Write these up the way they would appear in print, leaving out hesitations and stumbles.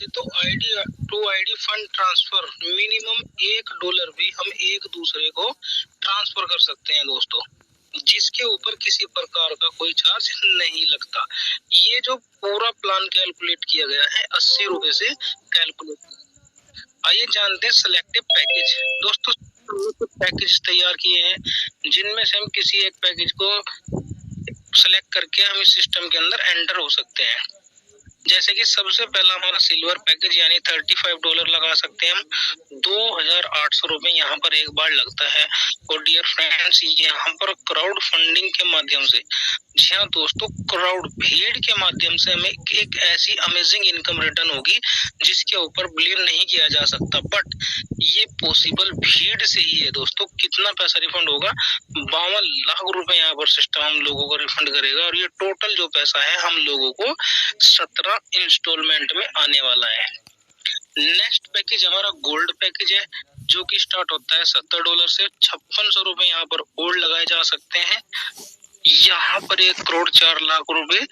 जानते तो ID to ID fund transfer minimum $1 भी हम एक दूसरे को ट्रांसफर कर सकते हैं दोस्तों, जिसके ऊपर किसी प्रकार का कोई चार्ज नहीं लगता। ये जो पूरा प्लान कैलकुलेट किया गया है 80 रुपए से कैलकुलेट। आइए जानते हैं सिलेक्टिव पैकेज। दोस्तों पैकेज तैयार किए हैं जिनमें से हम किसी एक पैकेज को सिलेक्ट करके हम इस सिस्टम के अंदर एंटर हो सकते हैं। जैसे कि सबसे पहला हमारा सिल्वर पैकेज यानी $35 लगा सकते हैं हम। 2800 रुपए यहाँ पर एक बार लगता है। और डियर फ्रेंड्स, यहाँ पर क्राउड फंडिंग के माध्यम से, जी हाँ दोस्तों, क्राउड भीड़ के माध्यम से हमें एक ऐसी अमेजिंग इनकम रिटर्न होगी जिसके ऊपर बिलीव नहीं किया जा सकता, बट ये पॉसिबल भीड़ से ही है दोस्तों। कितना पैसा रिफंड होगा? 52 लाख रुपए यहाँ पर सिस्टम हम लोगों को रिफंड करेगा। और ये टोटल जो पैसा है हम लोगों को 17 इंस्टॉलमेंट में आने वाला है। नेक्स्ट पैकेज हमारा गोल्ड पैकेज है, जो कि स्टार्ट होता है $70 से। 5600 रुपए यहाँ पर और लगाए जा सकते हैं। यहाँ पर 1,04,00,000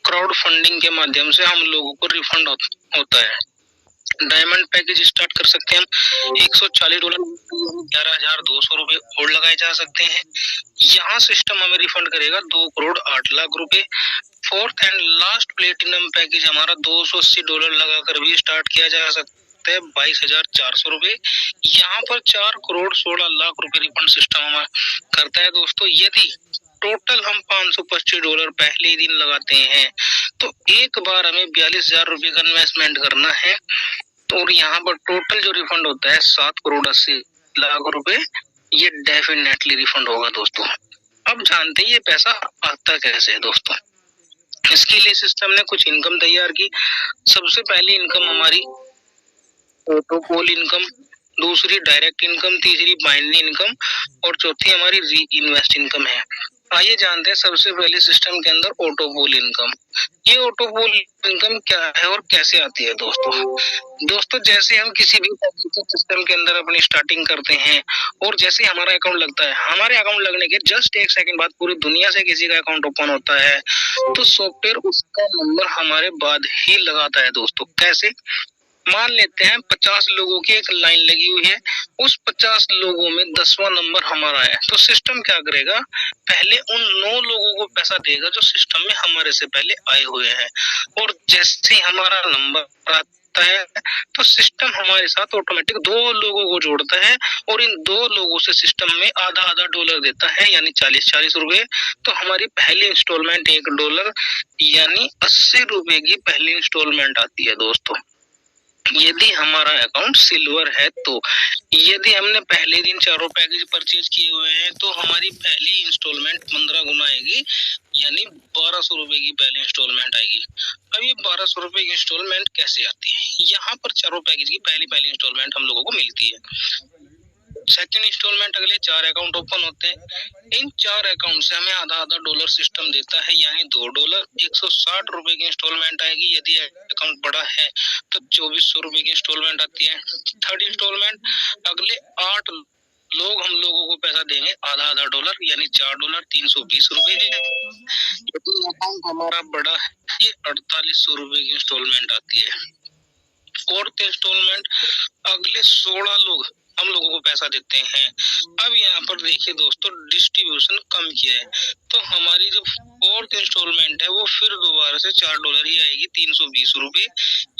क्राउड फंडिंग के माध्यम से हम लोगों को रिफंड होता है। डायमंड पैकेज स्टार्ट कर सकते हैं हम। $140 11,200 रुपए और लगाए जा सकते हैं। यहाँ सिस्टम हमें रिफंड करेगा $2,08,00,000। Fourth and last platinum package हमारा $280 लगाकर भी स्टार्ट किया जा सकता है। 22,400 रुपए। यहाँ पर $4,16,00,000 रिफंड सिस्टम हमारा करता है दोस्तों। यदि टोटल हम $525 पहले दिन लगाते हैं तो एक बार हमें 42,000 रुपए का इन्वेस्टमेंट करना है। और यहाँ पर टोटल जो रिफंड होता है $7,80,00,000 ये डेफिनेटली रिफंड होगा दोस्तों। अब जानते हैं ये पैसा आता कैसे है दोस्तों। इसके लिए सिस्टम ने कुछ इनकम तैयार की। सबसे पहली इनकम हमारी ऑटोपोल इनकम, दूसरी डायरेक्ट इनकम, तीसरी बाइनरी इनकम और चौथी हमारी री इन्वेस्ट इनकम है। आइए जानते हैं सबसे पहले सिस्टम के अंदर ऑटोपोल इनकम। ये ऑटोपोल इनकम क्या है और कैसे आती है दोस्तों जैसे हम किसी भी सिस्टम के अंदर अपनी स्टार्टिंग करते हैं और जैसे हमारा अकाउंट लगता है, हमारे अकाउंट लगने के जस्ट 1 सेकंड बाद पूरी दुनिया से किसी का अकाउंट ओपन होता है तो सॉफ्टवेयर उसका नंबर हमारे बाद ही लगाता है दोस्तों। कैसे? मान लेते हैं 50 लोगों की एक लाइन लगी हुई है, उस 50 लोगों में 10वां नंबर हमारा है तो सिस्टम क्या करेगा? पहले उन 9 लोगों को पैसा देगा जो सिस्टम में हमारे से पहले आए हुए हैं। और जैसे हमारा नंबर आता है तो सिस्टम हमारे साथ ऑटोमेटिक 2 लोगों को जोड़ता है और इन 2 लोगों से सिस्टम में आधा $1 देता है यानी 40-40 रुपए। तो हमारी पहली इंस्टॉलमेंट $1 यानी 80 रुपए की पहली इंस्टॉलमेंट आती है दोस्तों। यदि हमारा अकाउंट सिल्वर है तो यदि हमने पहले दिन चारों पैकेज परचेज किए हुए हैं तो हमारी पहली इंस्टॉलमेंट 15 गुना आएगी यानी 1200 रुपए की पहली इंस्टॉलमेंट आएगी। अब ये 1200 रुपए की इंस्टॉलमेंट कैसे आती है? यहाँ पर चारों पैकेज की पहली इंस्टॉलमेंट हम लोगों को मिलती है। सेकंड इंस्टॉलमेंट अगले 4 अकाउंट ओपन होते हैं। इन 4 अकाउंट से हमें आधा $1 सिस्टम देता है यानी $2। 160 रुपए की इंस्टॉलमेंट आएगी। यदि अकाउंट बड़ा है तो 2400 रुपए की इंस्टॉलमेंट आती है। थर्ड इंस्टॉलमेंट अगले 8 लोग हम लोगों को पैसा देंगे आधा $1 यानी $4 320 रुपए। यदि अकाउंट हमारा बड़ा है ये 4800 रुपए की इंस्टॉलमेंट आती है। फोर्थ इंस्टॉलमेंट अगले 16 लोग हम लोगों को पैसा देते हैं। अब यहाँ पर देखिए दोस्तों डिस्ट्रीब्यूशन कम किया है तो हमारी जो फोर्थ इंस्टॉलमेंट है वो फिर दोबारा से $4 ही आएगी 320 रुपए।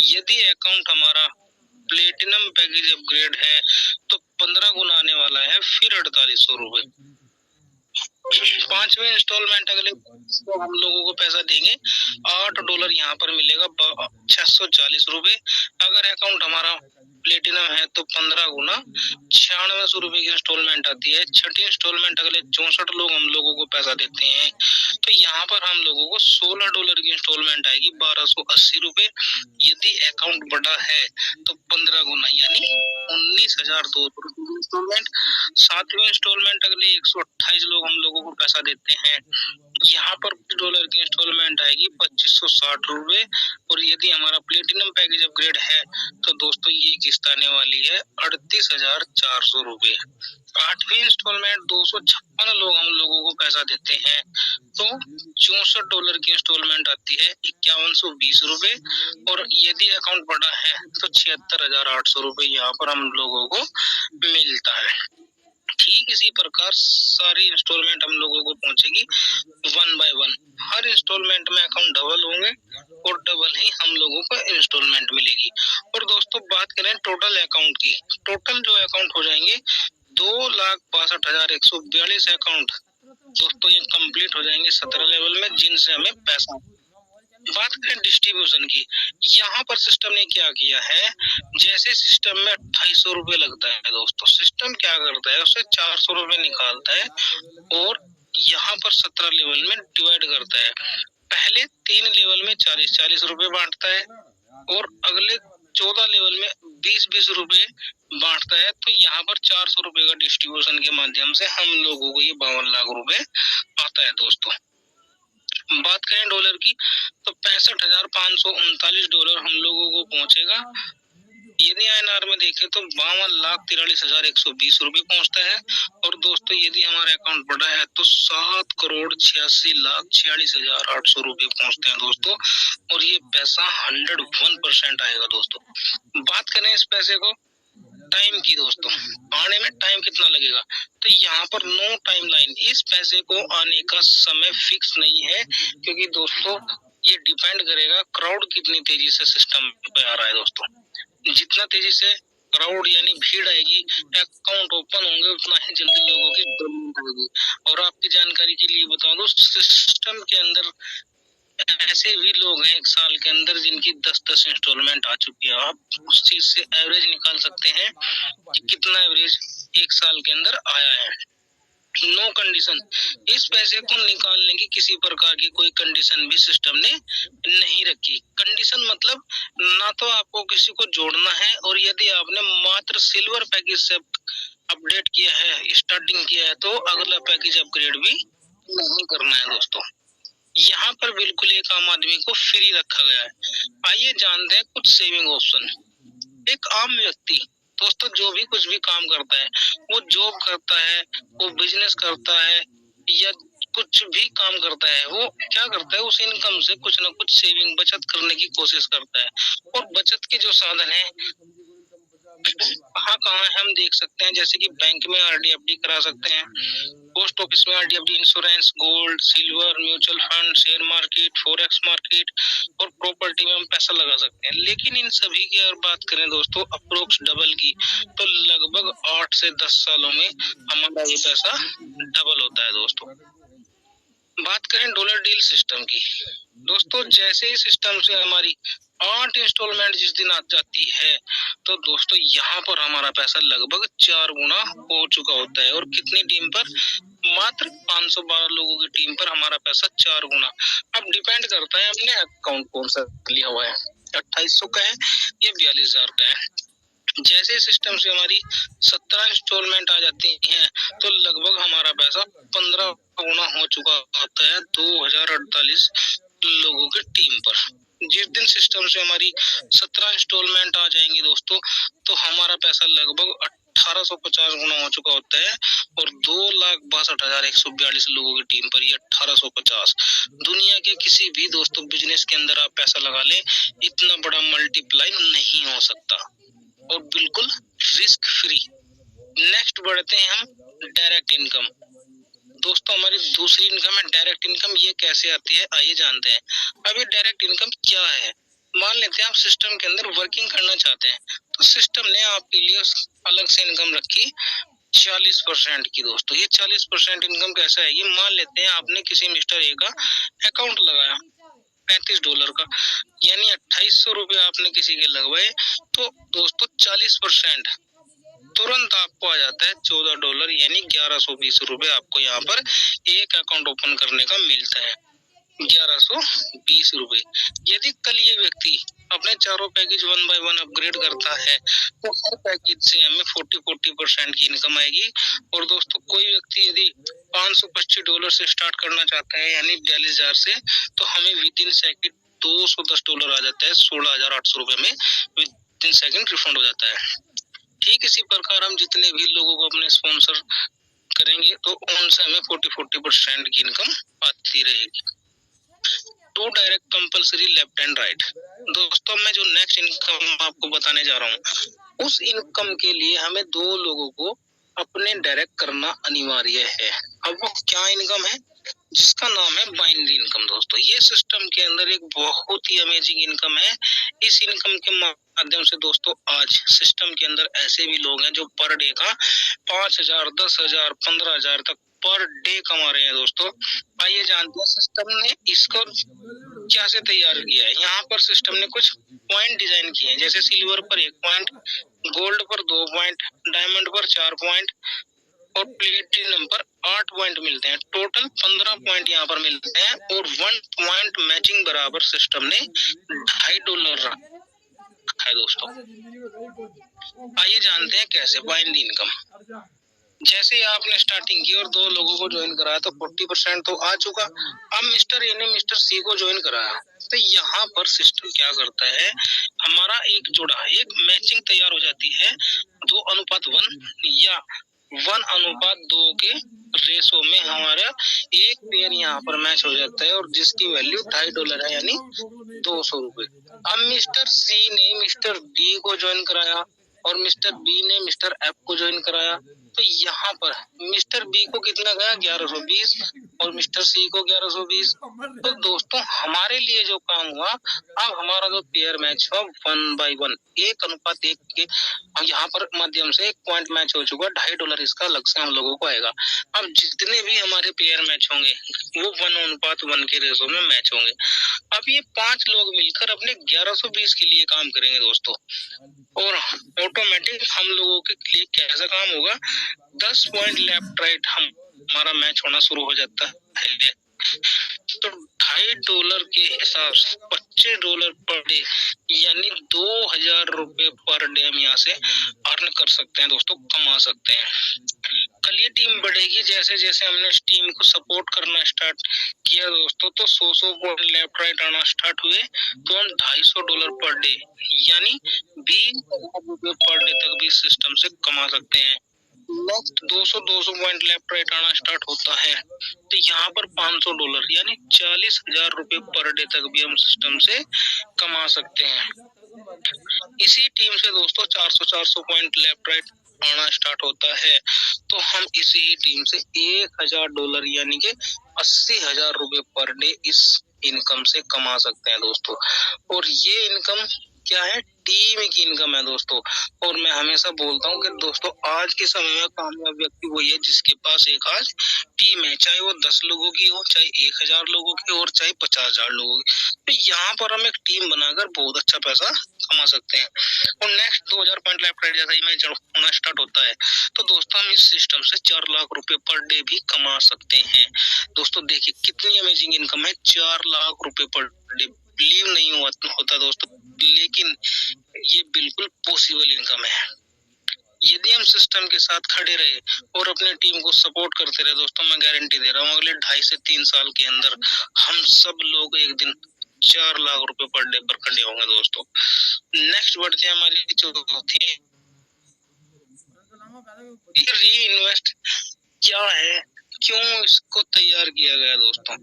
यदि अकाउंट हमारा प्लेटिनम पैकेज अपग्रेड है तो 15 गुना आने वाला है फिर 4800 रुपए। 5वें इंस्टॉलमेंट अगले तो हम लोगों को पैसा देंगे $8 यहाँ पर मिलेगा 640 रुपए। अगर अकाउंट हमारा प्लेटिनम है तो 15 गुना 9600 रुपए की इंस्टॉलमेंट आती है। छठी इंस्टॉलमेंट अगले 64 लोग हम लोगों को पैसा देते हैं तो यहाँ पर हम लोगों को $16 की इंस्टॉलमेंट आएगी 1280 रुपए। यदि अकाउंट बड़ा है तो 15 गुना यानी 19,200 रुपए की इंस्टॉलमेंट। 7वीं इंस्टॉलमेंट अगले 128 लोग हम लोगों को पैसा देते हैं यहाँ पर डॉलर की इंस्टॉलमेंट आएगी 2560 रुपए। और यदि हमारा प्लेटिनम पैकेज अपग्रेड है तो दोस्तों ये किस्त आने वाली है 38,400 रुपए। 8वीं इंस्टॉलमेंट 256 लोग हम लोगों को पैसा देते हैं तो $64 की इंस्टॉलमेंट आती है 5120 रुपए। और यदि अकाउंट बड़ा है तो 76,800 रुपए यहाँ पर हम लोगों को मिलता है। ठीक इसी प्रकार सारी इंस्टॉलमेंट हम लोगों को पहुंचेगी 1 बाय 1। हर इंस्टॉलमेंट में अकाउंट डबल होंगे और डबल ही हम लोगों को इंस्टॉलमेंट मिलेगी। और दोस्तों बात करें टोटल अकाउंट की, टोटल जो अकाउंट हो जाएंगे 2,62,142 अकाउंट दोस्तों ये कंप्लीट हो जाएंगे 17 लेवल में, जिनसे हमें पैसा। बात करें डिस्ट्रीब्यूशन की, यहाँ पर सिस्टम ने क्या किया है, जैसे सिस्टम में 2800 रुपए लगता है दोस्तों, सिस्टम क्या करता है उसे 400 रुपए निकालता है और यहाँ पर 17 लेवल में डिवाइड करता है। पहले 3 लेवल में 40-40 रुपए बांटता है और अगले 14 लेवल में 20-20 रुपए बांटता है। तो यहाँ पर 400 रुपए का डिस्ट्रीब्यूशन के माध्यम से हम लोगों को ये 52 लाख रुपए आता है दोस्तों। बात करें डॉलर की तो 65,539 डॉलर हम लोगों को पहुंचेगा। यदि INR में देखें तो 52,43,120 रुपए पहुंचता है। और दोस्तों यदि हमारा अकाउंट बड़ा है तो 7,86,46,800 रुपए पहुंचते हैं दोस्तों। और ये पैसा 101% आएगा दोस्तों। बात करें इस पैसे को टाइम की दोस्तों, आने में टाइम कितना लगेगा, तो यहाँ पर नो टाइम लाइन, इस पैसे को आने का समय फिक्स नहीं है, क्योंकि दोस्तों ये डिपेंड करेगा क्राउड कितनी तेजी से सिस्टम पे आ रहा है दोस्तों। जितना तेजी से क्राउड यानी भीड़ आएगी, अकाउंट ओपन होंगे, उतना ही जल्दी लोगों की पेमेंट होगी। और आपकी जानकारी के लिए बता दो, सिस्टम के अंदर ऐसे भी लोग हैं 1 साल के अंदर जिनकी 10-10 इंस्टॉलमेंट आ चुकी है। आप उस चीज से एवरेज निकाल सकते हैं कि कितना एवरेज 1 साल के अंदर आया है। नो कंडीशन, इस पैसे को निकालने की किसी प्रकार की कोई कंडीशन भी सिस्टम ने नहीं रखी। कंडीशन मतलब ना तो आपको किसी को जोड़ना है, और यदि आपने मात्र सिल्वर पैकेज से अपडेट किया है, स्टार्टिंग किया है, तो अगला पैकेज अपग्रेड भी नहीं करना है दोस्तों। यहाँ पर बिल्कुल एक आम आदमी को फ्री रखा गया है। आइए जानते हैं कुछ सेविंग ऑप्शन। एक आम व्यक्ति दोस्तों जो भी कुछ भी काम करता है, वो जॉब करता है, वो बिजनेस करता है, या कुछ भी काम करता है, वो क्या करता है, उस इनकम से कुछ ना कुछ सेविंग बचत करने की कोशिश करता है। और बचत के जो साधन है कहाँ हम देख सकते हैं, जैसे कि बैंक में RD FD करा सकते हैं, पोस्ट ऑफिस में RD FD, insurance, gold, silver, mutual fund, share market, forex market और प्रॉपर्टी में हम पैसा लगा सकते हैं। लेकिन इन सभी की अगर बात करें दोस्तों अप्रोक्स डबल की, तो लगभग 8 से 10 सालों में हमारा ये पैसा डबल होता है दोस्तों। बात करें डॉलर डील सिस्टम की दोस्तों, जैसे ही सिस्टम से हमारी 8 इंस्टॉलमेंट जिस दिन आ जाती है, तो दोस्तों यहाँ पर हमारा पैसा लगभग 4 गुना हो चुका होता है। और कितनी टीम पर, मात्र 512 लोगों की टीम पर हमारा पैसा 4 गुना। अब डिपेंड करता है हमने अकाउंट कौन सा लिया हुआ है, 2800 का है या 42,000 का है। जैसे सिस्टम से हमारी 17 इंस्टॉलमेंट आ जाती हैं, तो लगभग हमारा पैसा 15 गुना हो चुका होता है 2048 लोगों की टीम पर। जिस दिन सिस्टम से हमारी 17 इंस्टॉलमेंट आ जाएंगी दोस्तों, तो हमारा पैसा लगभग 1850 गुना हो चुका होता है। और 2,62,142 लोगों की टीम पर ये 1850, दुनिया के किसी भी दोस्तों बिजनेस के अंदर आप पैसा लगा लें, इतना बड़ा मल्टीप्लाई नहीं हो सकता, और बिल्कुल रिस्क फ्री। नेक्स्ट बढ़ते हैं हम डायरेक्ट इनकम। दोस्तों हमारी दूसरी इनकम है डायरेक्ट इनकम। ये कैसे आती है आइए जानते हैं। अब ये डायरेक्ट इनकम क्या है, मान लेते हैं आप सिस्टम के अंदर वर्किंग करना चाहते हैं, तो सिस्टम ने आपके लिए अलग से इनकम रखी 40% की दोस्तों। ये 40% इनकम कैसे आएगी, मान लेते हैं आपने किसी मिस्टर ए का अकाउंट लगाया $35 का, यानी 2800 रुपए आपने किसी के लगवाए, तो दोस्तों 40% तुरंत आपको आ जाता है $14, यानी 1120 रुपए आपको यहाँ पर एक अकाउंट ओपन करने का मिलता है। 1120 रुपए। यदि कल ये व्यक्ति अपने चारों पैकेज 1 बाय 1 अपग्रेड करता है तो हर पैकेज से हमें 40% की इनकम आएगी। और दोस्तों कोई व्यक्ति यदि $525 से स्टार्ट करना चाहता है यानी 42,000 से, तो हमें विद इन सेकंड $210 आ जाता है। 16,800 रुपए में विद इन सेकंड रिफंड हो जाता है। ठीक इसी प्रकार हम जितने भी लोगों को अपने स्पॉन्सर करेंगे तो उनसे हमें 40% की इनकम आती रहेगी। Two direct compulsory left and right. दोस्तों मैं जो नेक्स्ट इनकम आपको बताने जा रहा हूँ उस इनकम के लिए हमें 2 लोगों को अपने डायरेक्ट करना अनिवार्य है। अब वो क्या इनकम है जिसका नाम है बाइनरी इनकम। दोस्तों ये सिस्टम के अंदर एक बहुत ही अमेजिंग इनकम है। इस इनकम के माध्यम से दोस्तों आज सिस्टम के अंदर ऐसे भी लोग हैं जो पर डे का 5,000, 10,000, 15,000 तक पर डे कमा रहे हैं। दोस्तों आइए जानते हैं सिस्टम ने इसको क्या से तैयार किया है। यहाँ पर सिस्टम ने कुछ पॉइंट डिजाइन किए हैं, जैसे सिल्वर पर 1 पॉइंट, गोल्ड पर 2 पॉइंट, डायमंड पर 4 पॉइंट और प्लेटिनम पर 8 पॉइंट मिलते हैं। टोटल 15 पॉइंट यहाँ पर मिलते हैं और 1 पॉइंट मैचिंग बराबर सिस्टम ने $2.5 रखा है। दोस्तों आइए जानते हैं कैसे बाइनरी इनकम। जैसे आपने स्टार्टिंग की और 2 लोगों को ज्वाइन कराया तो 40% तो आ चुका। अब मिस्टर ए ने मिस्टर सी को ज्वाइन कराया तो यहाँ पर सिस्टम क्या करता है, हमारा एक जोड़ा एक मैचिंग तैयार हो जाती है 2:1 या 1:2 के रेशो में हमारा एक पेयर यहाँ पर मैच हो जाता है और जिसकी वैल्यू $2.5 है यानी 200 रुपए। अब मिस्टर सी ने मिस्टर डी को ज्वाइन कराया और मिस्टर बी ने मिस्टर एफ को ज्वाइन कराया तो यहाँ पर मिस्टर बी को कितना गया 1120 और मिस्टर सी को 1120। तो दोस्तों हमारे लिए जो काम हुआ, अब हमारा जो पेयर मैच हुआ 1 बाय 1 1:1 के यहाँ पर माध्यम से 1 पॉइंट मैच हो चुका। $2.5 इसका अलग से हम लोगों को आएगा। अब जितने भी हमारे पेयर मैच होंगे वो 1:1 के रेशो में मैच होंगे। अब ये 5 लोग मिलकर अपने 1120 के लिए काम करेंगे दोस्तों और ऑटोमेटिक हम लोगों के लिए कैसा काम होगा, 10 पॉइंट लेफ्ट राइट हमारा मैच होना शुरू हो जाता है। तो $2.5 के हिसाब से $25 पर डे यानी 2,000 रुपए पर डे हम यहाँ से अर्न कर सकते हैं दोस्तों, कमा सकते हैं। कल ये टीम बढ़ेगी जैसे जैसे हमने इस टीम को सपोर्ट करना स्टार्ट किया दोस्तों, तो 100 पॉइंट लेफ्ट राइट आना स्टार्ट हुए तो हम $250 पर डे यानी 20,000 रुपए पर डे तक भी सिस्टम से कमा सकते हैं। नेक्स्ट 200 पॉइंट लेफ्ट राइट आना स्टार्ट होता है तो यहाँ पर $500 यानी 40,000 रुपए पर डे तक भी हम सिस्टम से कमा सकते हैं। इसी टीम से दोस्तों 400 पॉइंट लेफ्ट राइट आना स्टार्ट होता है तो हम इसी ही टीम से $1,000 यानी कि 80,000 रुपए पर डे इस इनकम से कमा सकते हैं दोस्तों। और ये इनकम क्या है, टीम की इनकम है दोस्तों। और मैं हमेशा बोलता हूँ कि दोस्तों आज के समय में कामयाब व्यक्ति वही है जिसके पास एक आज टीम है, चाहे वो 10 लोगों की हो, चाहे 1,000 लोगों की और चाहे 50,000 लोगों की। तो यहाँ पर हम एक टीम बनाकर बहुत अच्छा पैसा कमा सकते हैं। और नेक्स्ट 2,000 पॉइंट लेफ्ट राइट जैसा ही मैच होना स्टार्ट होता है तो दोस्तों हम इस सिस्टम से 4 लाख रुपए पर डे भी कमा सकते हैं। दोस्तों देखिए कितनी अमेजिंग इनकम है, 4 लाख रुपए पर डे। बिलीव नहीं होता दोस्तों, लेकिन ये बिल्कुल पॉसिबल इनकम है। यदि हम सिस्टम के साथ खड़े रहे और अपने टीम को सपोर्ट करते रहे दोस्तों, मैं गारंटी दे रहा हूँ अगले 2.5 से 3 साल के अंदर हम सब लोग एक दिन 4 लाख रुपए पर डे पर खड़े होंगे दोस्तों। नेक्स्ट बढ़ते हैं हमारी चौथी, री इन्वेस्ट क्या है, क्यों इसको तैयार किया गया दोस्तों।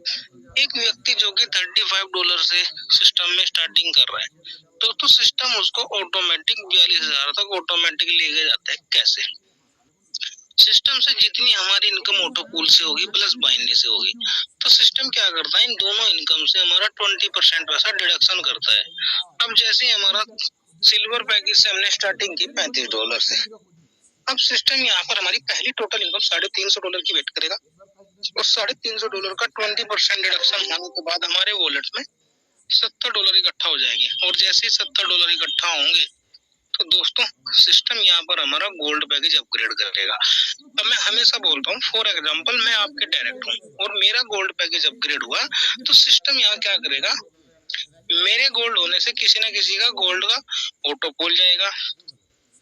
एक व्यक्ति जो कि $35 से सिस्टम में स्टार्टिंग कर रहा है दोस्तों, सिस्टम उसको ऑटोमेटिक 42,000 तक ऑटोमेटिक लेके जाता है। कैसे, सिस्टम से जितनी हमारी इनकम ऑटो पूल से होगी प्लस बाइनरी से होगी तो सिस्टम क्या करता है, इन दोनों इनकम से हमारा 20% पैसा डिडक्शन करता है। अब जैसे हमारा सिल्वर पैकेज से हमने स्टार्टिंग की $35 से, अब सिस्टम यहाँ पर हमारी पहली टोटल इनकम $350 की वेट करेगा और $350 का 20% डिडक्शन होने के बाद हमारे वॉलेट में $70 इकट्ठा हो जाएंगे। और जैसे ही $70 इकट्ठा होंगे तो दोस्तों सिस्टम यहाँ पर हमारा गोल्ड पैकेज अपग्रेड करेगा। अब मैं हमेशा बोलता हूँ, फॉर एग्जाम्पल मैं आपके डायरेक्ट हूँ और मेरा गोल्ड पैकेज अपग्रेड हुआ, तो सिस्टम यहाँ क्या करेगा, मेरे गोल्ड होने से किसी न किसी का गोल्ड का ऑटो पोल जाएगा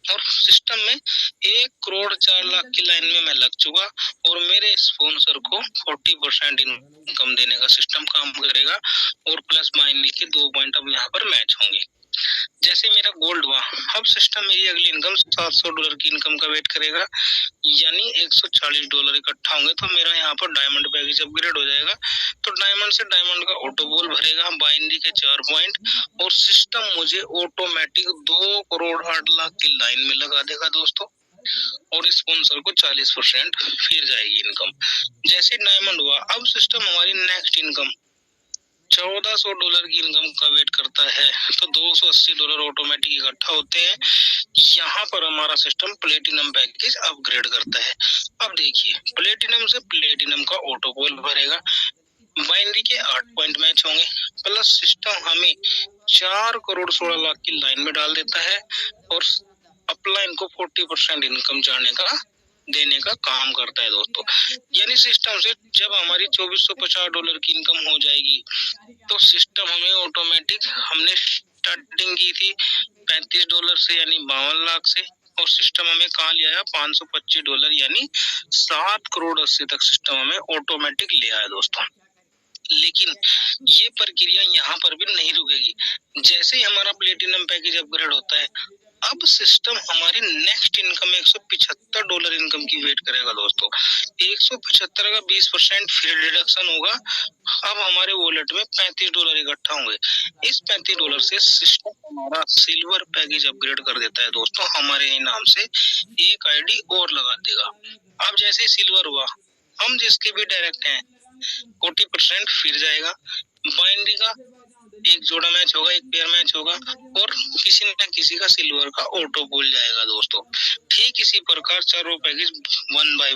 और सिस्टम में 1,04,00,000 की लाइन में मैं लग चुका और मेरे स्पॉन्सर को 40% इनकम देने का सिस्टम काम करेगा और प्लस माइनस के 2 पॉइंट अब यहाँ पर मैच होंगे। जैसे मेरा गोल्ड हुआ, अब सिस्टम मेरी अगली इनकम $700 की इनकम का वेट करेगा, यानी $140 इकट्ठा होंगे तो मेरा यहाँ पर डायमंड पैकेज अपग्रेड हो जाएगा। तो डायमंड से डायमंड का ऑटो बॉल भरेगा, बाइनरी के 4 पॉइंट और सिस्टम मुझे ऑटोमेटिक 2,08,00,000 की लाइन में लगा देगा दोस्तों और स्पॉन्सर को 40% फिर जाएगी इनकम। जैसे डायमंड हुआ, अब सिस्टम हमारी नेक्स्ट इनकम $1,400 की इनकम का वेट करता है, तो $280 ऑटोमेटिक इकट्ठा होते हैं। यहाँ पर हमारा सिस्टम प्लेटिनम पैकेज अपग्रेड करता है। अब देखिए, प्लेटिनम से प्लेटिनम का ऑटो पोल भरेगा, बाइनरी के 8 पॉइंट मैच होंगे, प्लस सिस्टम हमें 4,16,00,000 की लाइन में डाल देता है और अपलाइन को 40% इनकम देने का काम करता है दोस्तों। यानी सिस्टम से जब हमारी $2,450 की इनकम हो जाएगी तो सिस्टम हमें ऑटोमेटिक, हमने स्टार्टिंग की थी $35 से यानी 52 लाख से, और सिस्टम हमें कहाँ ले आया $525 यानी 7,80,00,000 तक सिस्टम हमें ऑटोमेटिक ले आया दोस्तों। लेकिन ये प्रक्रिया यहाँ पर भी नहीं रुकेगी। जैसे ही हमारा प्लेटिनम पैकेज अपग्रेड होता है, अब सिस्टम हमारी नेक्स्ट इनकम $175 इनकम की वेट करेगा दोस्तों। 175 का 20% फिर डिडक्शन होगा, अब हमारे वॉलेट में $35 इकट्ठा होंगे। इस $35 से सिस्टम हमारा सिल्वर पैकेज अपग्रेड कर देता है दोस्तों, हमारे नाम से एक आईडी और लगा देगा। अब जैसे सिल्वर हुआ, हम जिसके भी डायरेक्ट हैं 40% फिर जाएगा, बाइनरी का एक जोड़ा मैच होगा, एक पेयर मैच होगा और किसी न किसी का सिल्वर का ऑटो बोल जाएगा दोस्तों। ठीक इसी प्रकार चारों पैकेज 1 by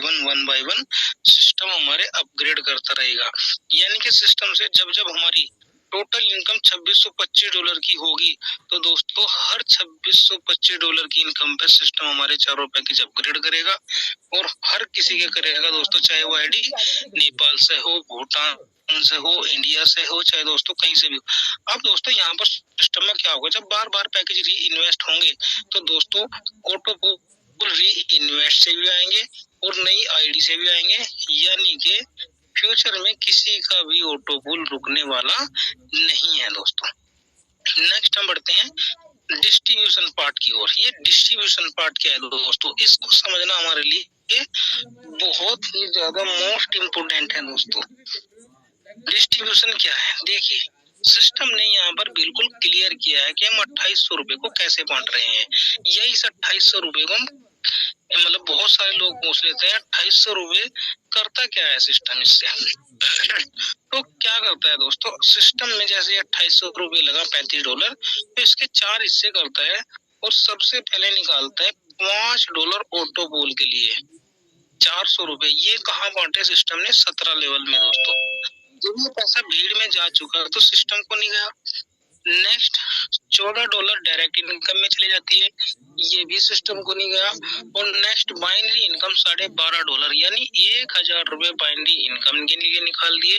1 सिस्टम हमारे अपग्रेड करता रहेगा। यानी कि सिस्टम से जब जब हमारी टोटल इनकम $2,625 की होगी, तो दोस्तों हर $2,625 की इनकम पे सिस्टम हमारे चारों पैकेज अपग्रेड करेगा और हर किसी के करेगा दोस्तों, चाहे वो आईडी नेपाल से हो, भूटान से हो, इंडिया से हो, चाहे दोस्तों कहीं से भी हो। अब दोस्तों यहाँ पर सिस्टम में क्या होगा, जब बार बार पैकेज री इन्वेस्ट होंगे तो दोस्तों ऑटो पोल री इन्वेस्ट से भी आएंगे और नई आईडी से भी आएंगे, यानी कि फ्यूचर में किसी का भी ऑटो पोल रुकने वाला नहीं है दोस्तों। नेक्स्ट हम बढ़ते हैं डिस्ट्रीब्यूशन पार्ट की ओर। ये डिस्ट्रीब्यूशन पार्ट क्या है दोस्तों, इसको समझना हमारे लिए बहुत ही ज्यादा मोस्ट इम्पोर्टेंट है दोस्तों। डिस्ट्रीब्यूशन क्या है, देखिए सिस्टम ने यहाँ पर बिल्कुल क्लियर किया है कि हम 2,800 रुपए को कैसे बांट रहे हैं। यही इस 2,800 रुपए को मतलब बहुत सारे लोग पूछ लेते हैं 2,800 रुपए करता क्या है सिस्टम इससे। तो क्या करता है दोस्तों, सिस्टम में जैसे 2,800 रुपए लगा $35, तो इसके 4 हिस्से करता है और सबसे पहले निकालता है $5 ऑटो पोल के लिए 400 रुपए। ये कहाँ बांटे सिस्टम ने, 17 लेवल में दोस्तों। जब ये पैसा भीड़ में जा चुका तो सिस्टम को नहीं गया। नेक्स्ट $14 डायरेक्ट इनकम में चली जाती है, ये भी सिस्टम को नहीं गया। और नेक्स्ट बाइनरी इनकम $12.5 यानी 1,000 रुपए बाइनरी इनकम के लिए निकाल दिए,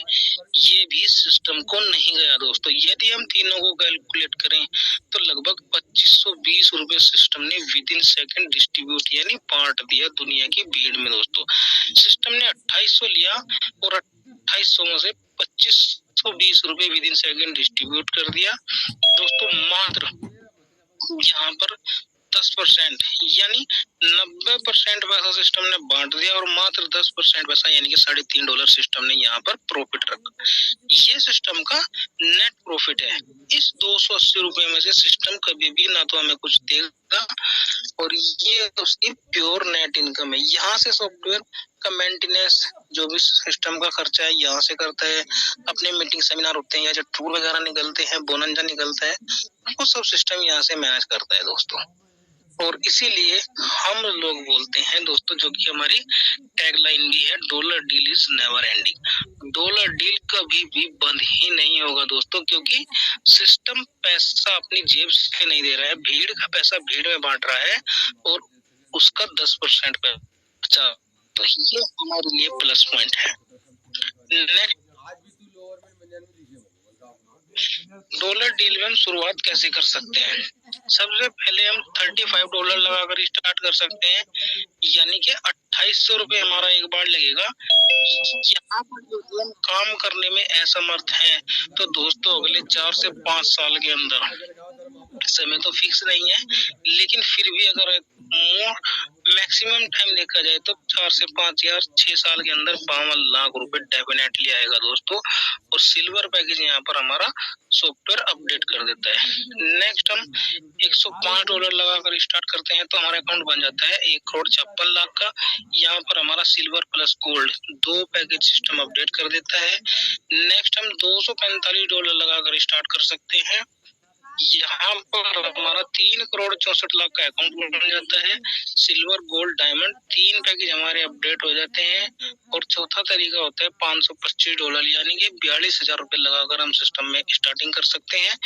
ये भी सिस्टम को नहीं गया दोस्तों। यदि हम तीनों को कैलकुलेट करें तो लगभग 2,520 रुपए सिस्टम ने विद इन सेकेंड डिस्ट्रीब्यूट यानी बांट दिया दुनिया की भीड़ में दोस्तों। सिस्टम ने 2,800 लिया और 2,800 में से 2,520 रुपए विद इन सेकेंड डिस्ट्रीब्यूट कर दिया दोस्तों। मात्र यहाँ पर 10% यानी 90% पैसा सिस्टम ने बांट दिया और मात्र 10% पैसा यानी कि $3.5 सिस्टम ने यहाँ पर प्रॉफिट रखा। ये सिस्टम का नेट प्रॉफिट है। इस 280 रुपए में से सिस्टम कभी भी ना तो हमें कुछ देगा और ये उसकी प्योर नेट इनकम है। यहाँ से सॉफ्टवेयर का मेंटेनेंस जो भी सिस्टम का खर्चा है यहाँ से करता है, अपने मीटिंग सेमिनार होते हैं या जो टूर वगैरह निकलते हैं, बोनंजा निकलता है, वो सब सिस्टम यहाँ से मैनेज करता है दोस्तों। और इसीलिए हम लोग बोलते हैं दोस्तों, जो कि हमारी टैगलाइन भी है, dollar deal is never ending. Dollar deal कभी भी बंद ही नहीं होगा दोस्तों, क्योंकि सिस्टम पैसा अपनी जेब से नहीं दे रहा है, भीड़ का पैसा भीड़ में बांट रहा है और उसका 10% पैसा, तो ये हमारे लिए प्लस पॉइंट है। नेक्स्ट, डॉलर डील में हम शुरुआत कैसे कर सकते हैं? सबसे पहले हम $35 लगाकर स्टार्ट कर सकते हैं, यानी कि 2800 रुपए हमारा एक बार लगेगा। यहाँ पर जो हम काम करने में असमर्थ हैं, तो दोस्तों अगले 4 से 5 साल के अंदर, समय तो फिक्स नहीं है, लेकिन फिर भी अगर मैक्सिमम टाइम देखा जाए तो 4 से 5 या 6 साल के अंदर 52 लाख रुपए डेफिनेटली आएगा दोस्तों। और सिल्वर पैकेज यहाँ पर हमारा सॉफ्टवेयर अपडेट कर देता है। नेक्स्ट हम $105 लगाकर स्टार्ट करते हैं, तो हमारा अकाउंट बन जाता है 1,56,00,000 का। यहाँ पर हमारा silver plus gold 2 package system update कर देता है। नेक्स्ट हम $245 लगाकर स्टार्ट कर सकते हैं, यहाँ पर हमारा 3,64,00,000 का अकाउंट बन जाता है। सिल्वर गोल्ड डायमंड 3 पैकेज हमारे अपडेट हो जाते हैं। और चौथा तरीका होता है $525, यानी कि 42,000 रुपए लगाकर हम सिस्टम में स्टार्टिंग कर सकते हैं।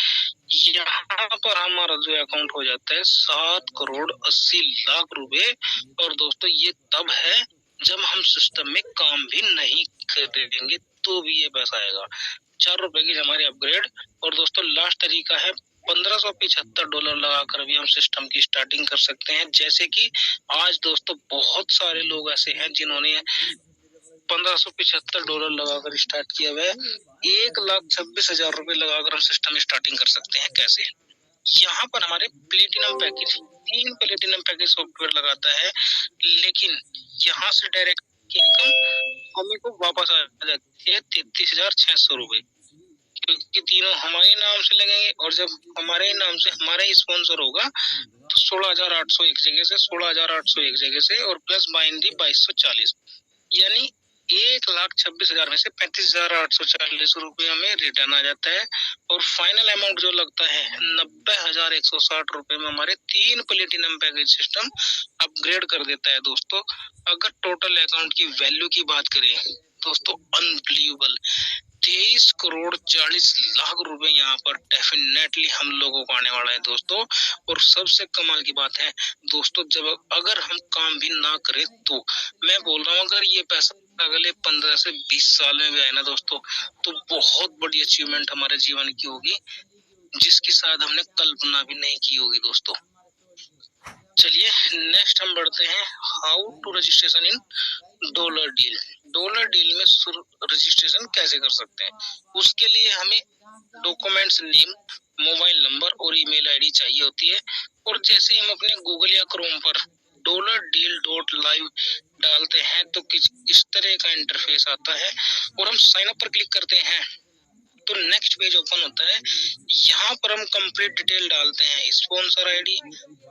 यहाँ पर हमारा जो अकाउंट हो जाता है 7,80,00,000 रुपए। और दोस्तों ये तब है जब हम सिस्टम में काम भी नहीं करेंगे तो भी ये पैसा आएगा। 4 रुपए की हमारी अपग्रेड। और दोस्तों लास्ट तरीका है $1,575 लगाकर भी हम सिस्टम की स्टार्टिंग कर सकते हैं। जैसे कि आज दोस्तों बहुत सारे लोग ऐसे हैं जिन्होंने $1,575 लगाकर स्टार्ट किया हुआ है। 1,26,000 रुपए लगाकर हम सिस्टम स्टार्टिंग कर सकते हैं। कैसे? यहाँ पर हमारे platinum package, 3 platinum package software लगाता है, लेकिन यहाँ से डायरेक्ट इनकम हमें को वापस आ जाती है 33,600 रुपए, क्योंकि तीनों हमारे नाम से लगेंगे। और जब हमारे नाम से हमारा ही स्पॉन्सर होगा तो 16,800 एक जगह से, 16,800 एक जगह से, और प्लस बाइंडी 2,240, यानी 1,26,000 में से 35,840 रुपए हमें रिटर्न आ जाता है। और फाइनल अमाउंट जो लगता है 90,160 रुपए में हमारे 3 प्लेटिनम पैकेज सिस्टम अपग्रेड कर देता है दोस्तों। अगर टोटल अकाउंट की वैल्यू की बात करें दोस्तों, अनबिलीवेबल 23,40,00,000 रुपए यहाँ पर डेफिनेटली हम लोगों को आने वाला है दोस्तों। और सबसे कमाल की बात है दोस्तों, जब अगर हम काम भी ना करें तो मैं बोल रहा हूँ, अगर ये पैसा अगले 15 से 20 साल में भी आए ना दोस्तों, तो बहुत बड़ी अचीवमेंट हमारे जीवन की होगी, जिसकी शायद हमने कल्पना भी नहीं की होगी दोस्तों। चलिए नेक्स्ट हम बढ़ते हैं, how to registration in Dollar Deal. Dollar Deal में रजिस्ट्रेशन कैसे कर सकते हैं? उसके लिए हमें डॉक्यूमेंट्स, नेम, मोबाइल नंबर और ईमेल आईडी चाहिए होती है। और जैसे ही हम अपने गूगल या क्रोम पर $deal.live डालते हैं तो इस तरह का इंटरफेस आता है और हम साइन अप पर क्लिक करते हैं तो नेक्स्ट पेज ओपन होता है। यहाँ पर हम कंप्लीट डिटेल डालते हैं, स्पॉन्सर आईडी,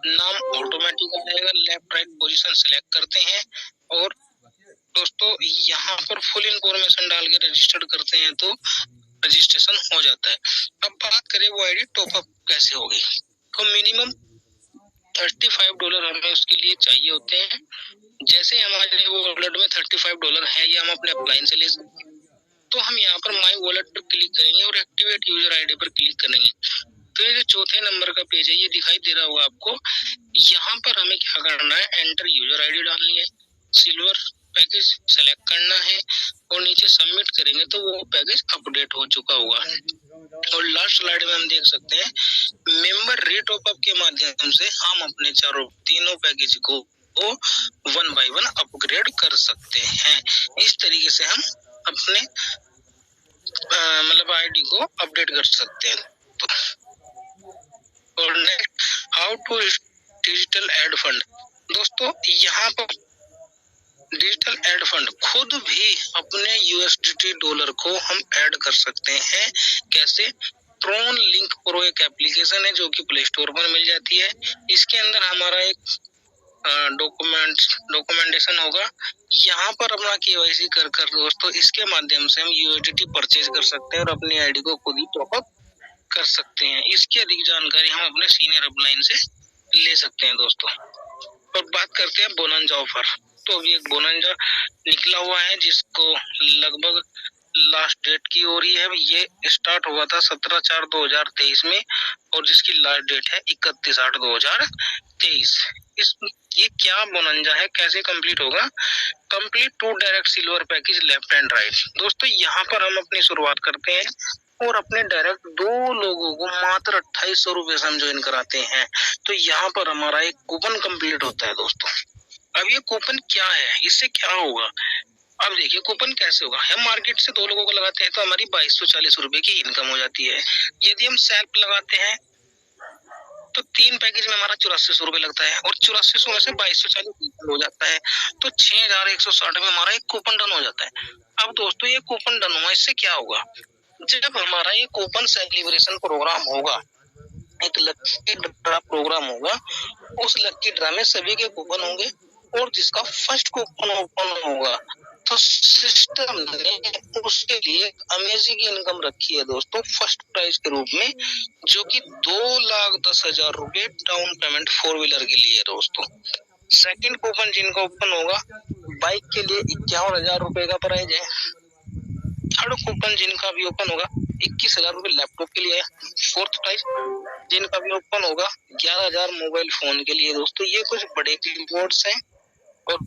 नाम ऑटोमेटिक आएगा, लेफ्ट राइट पोजीशन सिलेक्ट करते हैं और दोस्तों यहाँ पर फुल इंफॉर्मेशन डाल के रजिस्टर्ड करते हैं तो रजिस्ट्रेशन हो जाता है। अब बात करें वो आईडी टॉपअप कैसे होगी, तो मिनिमम $35 हमें उसके लिए चाहिए होते हैं। जैसे हमारे वॉलेट में $35 है या हम अपने अपलाइन से ले सकते हैं, तो हम यहाँ पर माई वॉलेट पर क्लिक करेंगे और एक्टिवेट यूजर आईडी पर क्लिक करेंगे। तो ये जो चौथे नंबर का पेज है ये दिखाई दे रहा होगा आपको। यहाँ पर हमें क्या करना है, एंटर यूजर आईडी डालनी है, सिल्वर पैकेज सेलेक्ट करना है और नीचे सबमिट करेंगे तो वो पैकेज अपडेट हो चुका होगा। और लास्ट स्लाइड में हम देख सकते हैं मेंबर रीटॉप अप के माध्यम से हम अपने तीनों पैकेज को 1 बाय 1 अपग्रेड कर सकते हैं। इस तरीके से हम अपने मतलब आईडी को अपडेट कर सकते हैं। और next, how to digital add fund. दोस्तों यहाँ पर डिजिटल एड फंड खुद भी अपने USDT डॉलर को हम ऐड कर सकते हैं। कैसे? ट्रोन लिंक प्रो एक एप्लीकेशन है जो कि प्ले स्टोर पर मिल जाती है। इसके अंदर हमारा एक डॉक्यूमेंटेशन होगा, यहाँ पर अपना KYC कर दोस्तों इसके माध्यम से हम USDT परचेज कर सकते हैं और अपनी आईडी को खुद ही टॉपअप कर सकते हैं। इसकी अधिक जानकारी हम अपने सीनियर अपलाइन से ले सकते हैं दोस्तों। और बात करते हैं बोनंजा ऑफर। तो अभी एक बोनंजा निकला हुआ है जिसको लगभग लास्ट डेट की हो रही है। ये स्टार्ट हुआ था 17/4/2023 में और जिसकी लास्ट डेट है 31/8/2023। ये क्या बोनंजा है, कैसे कंप्लीट होगा? Complete 2 direct silver package left and right. दोस्तों यहाँ पर हम अपनी शुरुआत करते हैं और अपने डायरेक्ट 2 लोगों को मात्र 2800 रुपए से हम ज्वाइन कराते हैं। तो यहाँ पर हमारा एक कूपन कंप्लीट होता है दोस्तों। अब ये कूपन क्या है, इससे क्या होगा? अब देखिए कूपन कैसे होगा। हम मार्केट से 2 लोगों को लगाते हैं तो हमारी 2240 रुपए की इनकम हो जाती है। यदि हम सेल्फ लगाते हैं तो 3 पैकेज में हमारा 8400 रुपए लगता है और 8400 में से 2240 हो जाता है तो 6160 में हमारा एक कूपन डन हो जाता है। अब दोस्तों ये कूपन डन हुआ, इससे क्या होगा? जब हमारा ये कूपन सेलिब्रेशन प्रोग्राम होगा, एक लकी ड्रा प्रोग्राम होगा, उस लकी ड्रा में सभी के कूपन होंगे और जिसका फर्स्ट कूपन ओपन होगा तो सिस्टम ने उसके लिए अमेजिंग इनकम रखी है दोस्तों फर्स्ट प्राइज के रूप में, जो कि 2,10,000 रुपए डाउन पेमेंट 4 व्हीलर के लिए है दोस्तों। सेकंड कूपन जिनका ओपन होगा बाइक के लिए 51,000 रुपए का प्राइज है। थर्ड कूपन जिनका भी ओपन होगा 21,000 रुपए लैपटॉप के लिए है। फोर्थ प्राइज जिनका भी ओपन होगा 11,000 मोबाइल फोन के लिए दोस्तों। ये कुछ बड़े कीबोर्ड्स हैं। और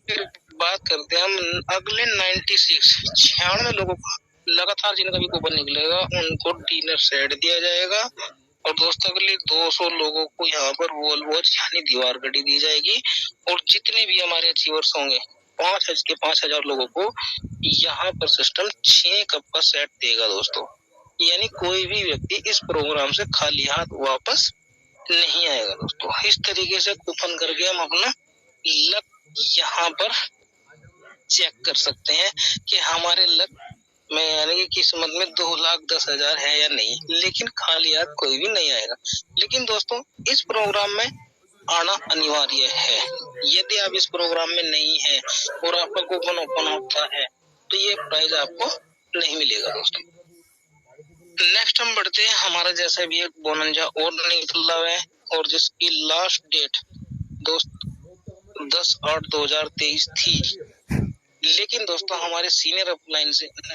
फिर बात करते हैं हम अगले 96 लोगों को लगातार जिनका भी कूपन निकलेगा उनको डिनर सेट दिया जाएगा। और दोस्तों अगले 200 लोगों को यहाँ पर वॉल वॉच यानी दीवार घड़ी दी जाएगी। और जितने भी हमारे अचीवर्स होंगे 5,000 लोगों को यहाँ पर सिस्टम 6 कप का सेट देगा दोस्तों। यानी कोई भी व्यक्ति इस प्रोग्राम से खाली हाथ वापस नहीं आएगा दोस्तों। इस तरीके से कूपन करके हम अपना लक यहाँ पर चेक कर सकते हैं कि हमारे लक में यानी कि किस्मत में 2,10,000 है या नहीं। लेकिन खाली हाथ कोई भी नहीं आएगा। लेकिन दोस्तों इस प्रोग्राम में आना अनिवार्य है। यदि आप इस प्रोग्राम में नहीं है और आपका कूपन ओपन होता है तो ये प्राइज आपको नहीं मिलेगा दोस्तों। नेक्स्ट हम बढ़ते हैं। हमारा जैसा भी एक बोनंजा और निकला है और जिसकी लास्ट डेट दोस्त 10/8/2023 थी। लेकिन दोस्तों हमारे सीनियर अपलाइन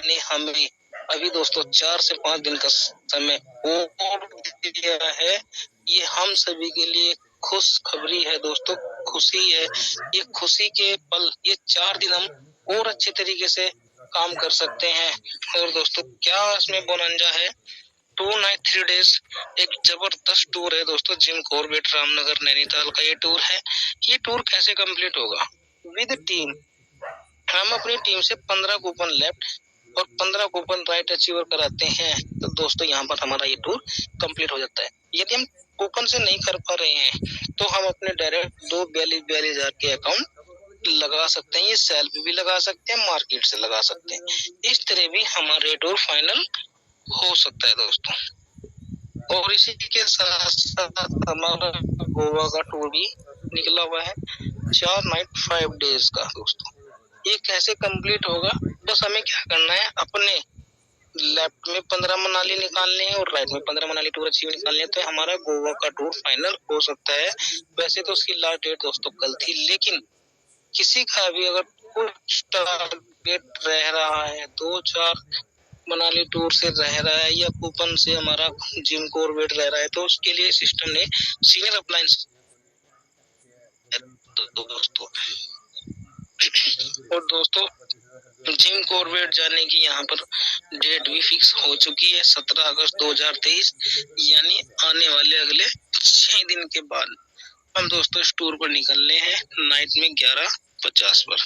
ने हमें अभी दोस्तों 4 से 5 दिन का समय और दिया है। ये हम सभी के लिए खुश खबरी है दोस्तों, खुशी है। ये खुशी के पल, ये 4 दिन हम और अच्छे तरीके से काम कर सकते हैं। और दोस्तों क्या इसमें बोनंजा है? 2 नाइट 3 डेज एक जबरदस्त टूर है दोस्तों। जिम कॉर्बेट रामनगर नैनीताल का ये टूर है। ये टूर कैसे कंप्लीट होगा? With team. हम अपनी टीम से 15 कूपन लेफ्ट और 15 कूपन राइट अचीवर कराते हैं तो दोस्तों यहाँ पर हमारा ये टूर कंप्लीट हो जाता है। यदि हम कूपन से नहीं कर पा रहे हैं तो हम अपने डायरेक्ट 42,000 के अकाउंट लगा सकते हैं। ये सेल्फ भी लगा सकते हैं, मार्केट से लगा सकते हैं। इस तरह भी हमारे टूर फाइनल हो सकता है दोस्तों। और इसी के साथ साथ हमारा गोवा का टूर भी निकला हुआ है 4 नाइट 5 डेज का दोस्तों। ये कैसे कंप्लीट होगा? बस हमें क्या करना है, अपने लेफ्ट में 15 मनाली निकालने हैं और राइट में 15 मनाली टूर अचीव निकालने हैं तो हमारा गोवा का टूर फाइनल हो सकता है। वैसे तो उसकी लास्ट डेट दोस्तों कल थी, लेकिन किसी का भी अगर कुछ टारगेट रह रहा है, 2-4 मनाली टूर से रह रहा है या कूपन से हमारा जिम कॉर्बेट रह रहा है तो उसके लिए सिस्टम ने सीनियर अप्लायंस दोस्तों। और दोस्तों जिम कॉर्बेट जाने की यहाँ पर डेट भी फिक्स हो चुकी है 17 अगस्त 2023, यानी आने वाले अगले 6 दिन के बाद हम दोस्तों इस टूर पर निकलने हैं नाइट में 11:50 पर।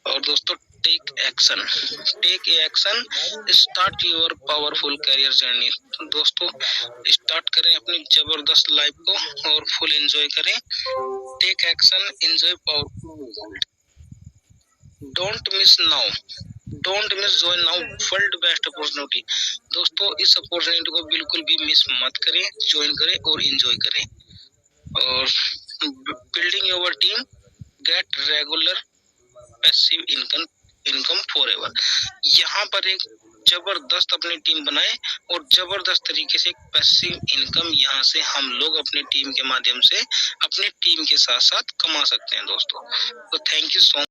और दोस्तों take action, start your powerful career journey. तो दोस्तों स्टार्ट करें अपनी जबरदस्त लाइफ को और फुल एंजॉय करें। Take action, enjoy powerful, don't miss now, don't miss join now, world best opportunity. दोस्तों इस अपॉर्चुनिटी को बिल्कुल भी मिस मत करें, ज्वाइन करें और एंजॉय करें। और building your team, get regular passive income forever. यहाँ पर एक जबरदस्त अपनी टीम बनाए और जबरदस्त तरीके से एक पैसिव इनकम यहाँ से हम लोग अपनी टीम के माध्यम से अपनी टीम के साथ साथ कमा सकते हैं दोस्तों। तो थैंक यू सो